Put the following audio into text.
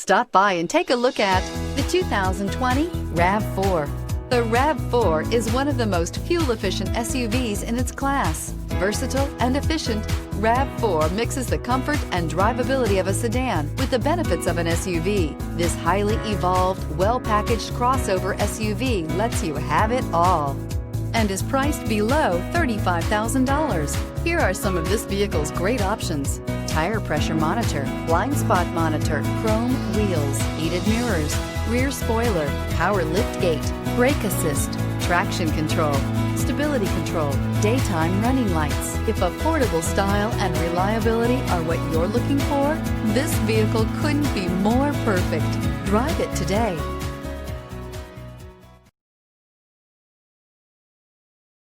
Stop by and take a look at the 2020 RAV4. The RAV4 is one of the most fuel-efficient SUVs in its class. Versatile and efficient, RAV4 mixes the comfort and drivability of a sedan with the benefits of an SUV. This highly evolved, well-packaged crossover SUV lets you have it all and is priced below $35,000. Here are some of this vehicle's great options: tire pressure monitor, blind spot monitor, chrome wheels, heated mirrors, rear spoiler, power liftgate, brake assist, traction control, stability control, daytime running lights. If affordable style and reliability are what you're looking for, this vehicle couldn't be more perfect. Drive it today.